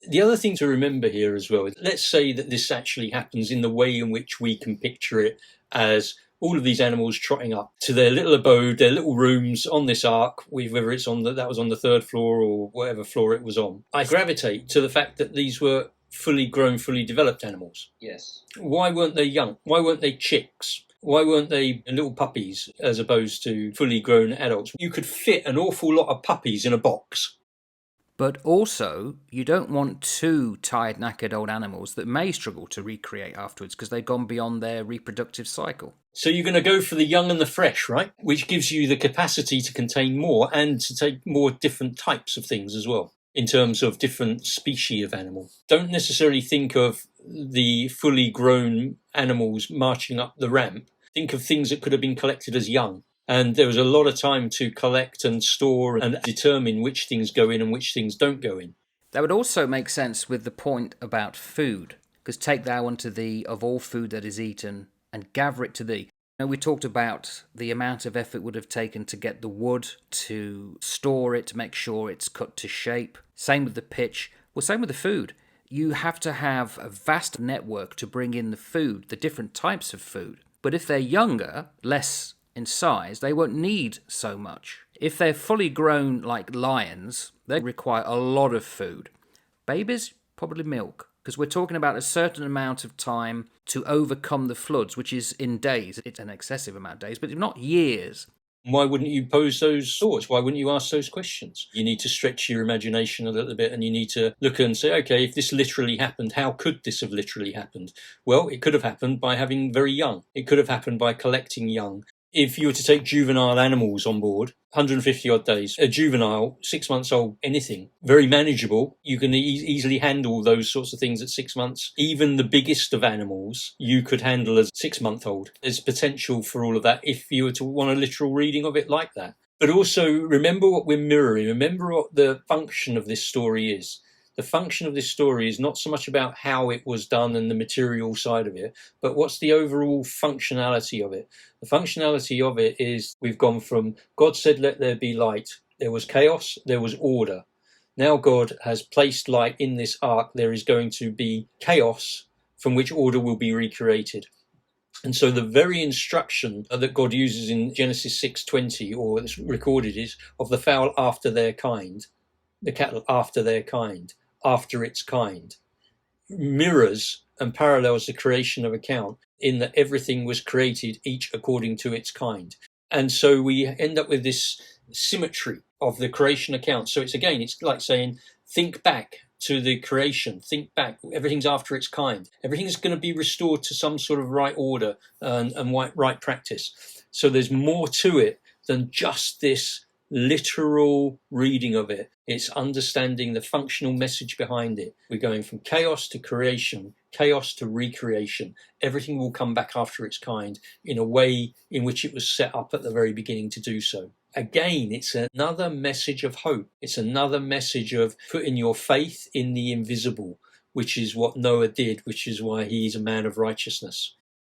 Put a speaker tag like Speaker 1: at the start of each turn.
Speaker 1: The other thing to remember here as well is, let's say that this actually happens in the way in which we can picture it, as all of these animals trotting up to their little abode, their little rooms on this ark, whether it's that was on the third floor or whatever floor it was on. I gravitate to the fact that these were fully grown, fully developed animals.
Speaker 2: Yes.
Speaker 1: Why weren't they young? Why weren't they chicks? Why weren't they little puppies as opposed to fully grown adults? You could fit an awful lot of puppies in a box.
Speaker 3: But also, you don't want two tired, knackered old animals that may struggle to recreate afterwards because they've gone beyond their reproductive cycle.
Speaker 1: So you're going to go for the young and the fresh, right? Which gives you the capacity to contain more and to take more different types of things as well, in terms of different species of animal. Don't necessarily think of the fully grown animals marching up the ramp. Think of things that could have been collected as young. And there was a lot of time to collect and store and determine which things go in and which things don't go in.
Speaker 3: That would also make sense with the point about food, because take thou unto thee of all food that is eaten, and gather it to thee. Now, we talked about the amount of effort it would have taken to get the wood, to store it, to make sure it's cut to shape. Same with the pitch. Well, same with the food. You have to have a vast network to bring in the food, the different types of food. But if they're younger, less in size, they won't need so much. If they're fully grown like lions, they require a lot of food. Babies, probably milk, because we're talking about a certain amount of time to overcome the floods, which is in days. It's an excessive amount of days, but not years.
Speaker 1: Why wouldn't you pose those thoughts? Why wouldn't you ask those questions? You need to stretch your imagination a little bit, and you need to look and say, okay, if this literally happened, how could this have literally happened? Well, it could have happened by having very young. It could have happened by collecting young. If you were to take juvenile animals on board, 150 odd days, a juvenile, 6 months old, anything, very manageable. You can easily handle those sorts of things at 6 months. Even the biggest of animals, you could handle as 6-month-old. There's potential for all of that if you were to want a literal reading of it like that. But also remember what we're mirroring. Remember what the function of this story is. The function of this story is not so much about how it was done and the material side of it, but what's the overall functionality of it. The functionality of it is we've gone from God said, let there be light. There was chaos, there was order. Now God has placed light in this ark. There is going to be chaos from which order will be recreated. And so the very instruction that God uses in Genesis 6:20, or it's recorded, is of the fowl after their kind, the cattle after their kind, after its kind, mirrors and parallels the creation of account in that everything was created each according to its kind. And so we end up with this symmetry of the creation account. So it's like saying, think back to the creation, think back, everything's after its kind. Everything's going to be restored to some sort of right order and right practice. So there's more to it than just this literal reading of it. It's understanding the functional message behind it. We're going from chaos to creation, chaos to recreation. Everything will come back after its kind in a way in which it was set up at the very beginning to do so. Again, it's another message of hope. It's another message of putting your faith in the invisible, which is what Noah did, which is why he's a man of righteousness.